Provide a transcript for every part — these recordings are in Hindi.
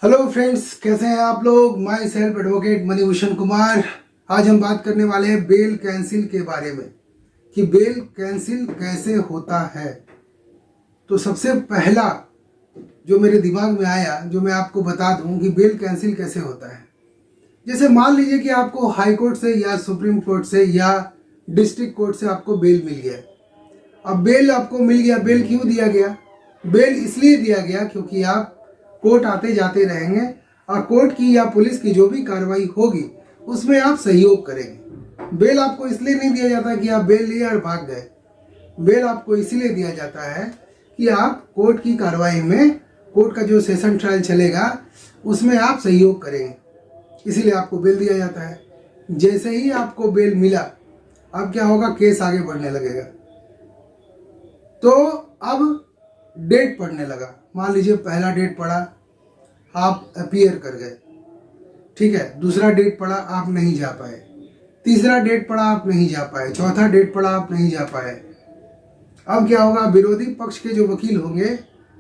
हेलो फ्रेंड्स, कैसे हैं आप लोग। My self advocate Manibhushan Kumar. आज हम बात करने वाले हैं बेल कैंसिल के बारे में कि बेल कैंसिल कैसे होता है। तो सबसे पहला जो मेरे दिमाग में आया, जो मैं आपको बता दूं कि बेल कैंसिल कैसे होता है। जैसे मान लीजिए कि आपको हाई कोर्ट से या सुप्रीम कोर्ट से या डिस्ट्रिक्ट कोर्ट से आपको बेल मिल गया। अब बेल आपको मिल गया, बेल क्यों दिया गया? बेल इसलिए दिया गया क्योंकि आप कोर्ट आते जाते रहेंगे और कोर्ट की या पुलिस की जो भी कार्रवाई होगी उसमें आप सहयोग करेंगे। बेल आपको इसलिए नहीं दिया जाता कि आप बेल लिए और भाग गए। बेल आपको इसीलिए दिया जाता है कि आप कोर्ट की कार्रवाई में, कोर्ट का जो सेशन ट्रायल चलेगा उसमें आप सहयोग करेंगे, इसीलिए आपको बेल दिया जाता है। जैसे ही आपको बेल मिला, अब क्या होगा, केस आगे बढ़ने लगेगा। तो अब डेट पड़ने लगा। मान लीजिए पहला डेट पड़ा, आप अपीयर कर गए, ठीक है। दूसरा डेट पड़ा, आप नहीं जा पाए। तीसरा डेट पड़ा, आप नहीं जा पाए। चौथा डेट पड़ा, आप नहीं जा पाए। अब क्या होगा, विरोधी पक्ष के जो वकील होंगे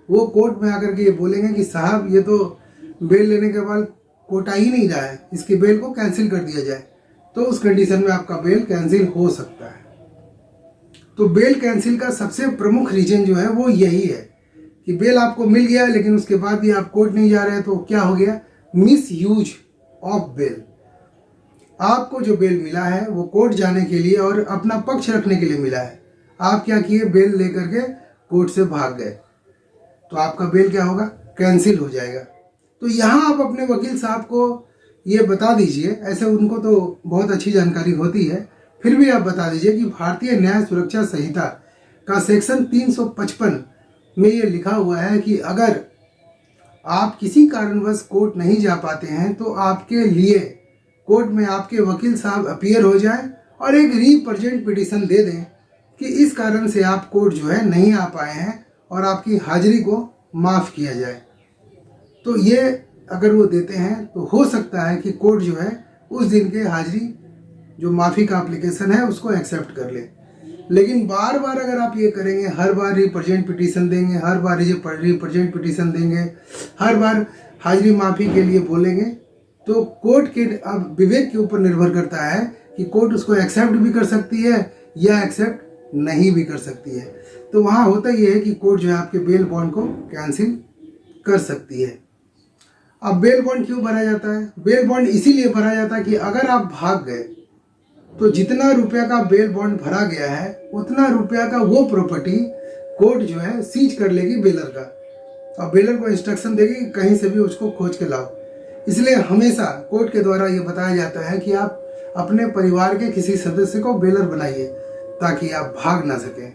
वो कोर्ट में आकर के ये बोलेंगे कि साहब ये तो बेल लेने के बाद कोर्ट आ ही नहीं रहा है, इसकी बेल को कैंसिल कर दिया जाए। तो उस कंडीशन में आपका बेल कैंसिल हो सकता है। तो बेल कैंसिल का सबसे प्रमुख रीजन जो है वो यही है कि बेल आपको मिल गया लेकिन उसके बाद भी आप कोर्ट नहीं जा रहे, तो क्या हो गया, मिस यूज ऑफ बेल। आपको जो बेल मिला है वो कोर्ट जाने के लिए और अपना पक्ष रखने के लिए मिला है। आप क्या किए, बेल लेकर के कोर्ट से भाग गए, तो आपका बेल क्या होगा, कैंसिल हो जाएगा। तो यहाँ आप अपने वकील साहब को ये बता दीजिए, ऐसे उनको तो बहुत अच्छी जानकारी होती है, फिर भी आप बता दीजिए कि भारतीय न्याय सुरक्षा संहिता का सेक्शन 355 में ये लिखा हुआ है कि अगर आप किसी कारणवश कोर्ट नहीं जा पाते हैं तो आपके लिए कोर्ट में आपके वकील साहब अपीयर हो जाए और एक रीप्रेजेंट पिटीशन दे दें कि इस कारण से आप कोर्ट जो है नहीं आ पाए हैं और आपकी हाजिरी को माफ़ किया जाए। तो ये अगर वो देते हैं तो हो सकता है कि कोर्ट जो है उस दिन के हाजिरी जो माफ़ी का एप्लीकेशन है उसको एक्सेप्ट कर ले। लेकिन बार बार अगर आप ये करेंगे, हर बार रिप्रेजेंट पिटीशन देंगे, हर बार रिप्रेजेंट पिटीशन देंगे, हर बार हाजिरी माफ़ी के लिए बोलेंगे, तो कोर्ट के अब विवेक के ऊपर निर्भर करता है कि कोर्ट उसको एक्सेप्ट भी कर सकती है या एक्सेप्ट नहीं भी कर सकती है। तो वहाँ होता ये है कि कोर्ट जो है आपके बेल बॉन्ड को कैंसिल कर सकती है। अब बेल बॉन्ड क्यों भरा जाता है? बेल बॉन्ड इसीलिए भरा जाता है कि अगर आप भाग गए तो जितना रुपया का बेल बॉन्ड भरा गया है उतना रुपया का वो प्रॉपर्टी कोर्ट जो है सीज कर लेगी बेलर का, और बेलर को इंस्ट्रक्शन देगी कि कहीं से भी उसको खोज के लाओ। इसलिए हमेशा कोर्ट के द्वारा ये बताया जाता है कि आप अपने परिवार के किसी सदस्य को बेलर बनाइए ताकि आप भाग ना सकें,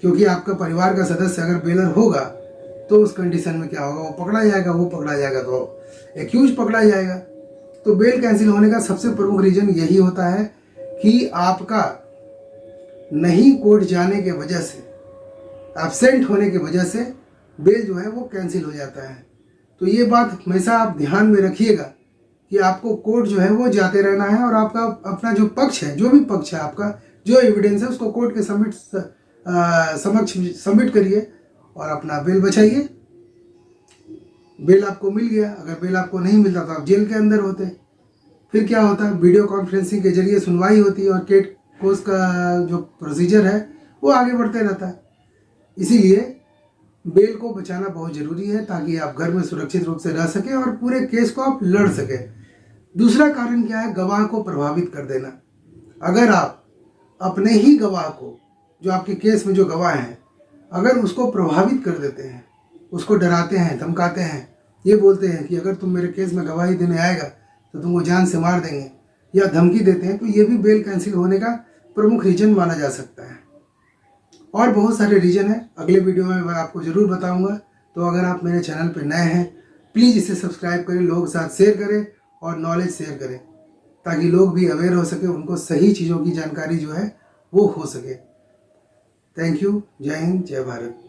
क्योंकि आपका परिवार का सदस्य अगर बेलर होगा तो उस कंडीशन में क्या होगा, वो पकड़ा जाएगा, वो पकड़ा जाएगा तो एक्यूज पकड़ा जाएगा। तो बेल कैंसिल होने का सबसे प्रमुख रीजन यही होता है कि आपका नहीं कोर्ट जाने के वजह से, एब्सेंट होने की वजह से बेल जो है वो कैंसिल हो जाता है। तो ये बात हमेशा आप ध्यान में रखिएगा कि आपको कोर्ट जो है वो जाते रहना है और आपका अपना जो पक्ष है, जो भी पक्ष है, आपका जो एविडेंस है उसको कोर्ट के समक्ष सबमिट करिए और अपना बेल बचाइए। बेल आपको मिल गया, अगर बेल आपको नहीं मिलता तो आप जेल के अंदर होते। फिर क्या होता है, वीडियो कॉन्फ्रेंसिंग के जरिए सुनवाई होती है और केस कोर्स का जो प्रोसीजर है वो आगे बढ़ते रहता है। इसीलिए बेल को बचाना बहुत ज़रूरी है ताकि आप घर में सुरक्षित रूप से रह सकें और पूरे केस को आप लड़ सकें। दूसरा कारण क्या है, गवाह को प्रभावित कर देना। अगर आप अपने ही गवाह को, जो आपके केस में जो गवाह हैं, अगर उसको प्रभावित कर देते हैं, उसको डराते हैं, धमकाते हैं, ये बोलते हैं कि अगर तुम मेरे केस में गवाही देने आएगा तो तुमको जान से मार देंगे, या धमकी देते हैं, तो ये भी बेल कैंसिल होने का प्रमुख रीजन माना जा सकता है। और बहुत सारे रीजन हैं, अगले वीडियो में मैं आपको ज़रूर बताऊंगा। तो अगर आप मेरे चैनल पर नए हैं प्लीज़ इसे सब्सक्राइब करें, लोगों के साथ शेयर करें और नॉलेज शेयर करें ताकि लोग भी अवेयर हो सके, उनको सही चीज़ों की जानकारी जो है वो हो सके। Thank you. जय हिंद, जय भारत।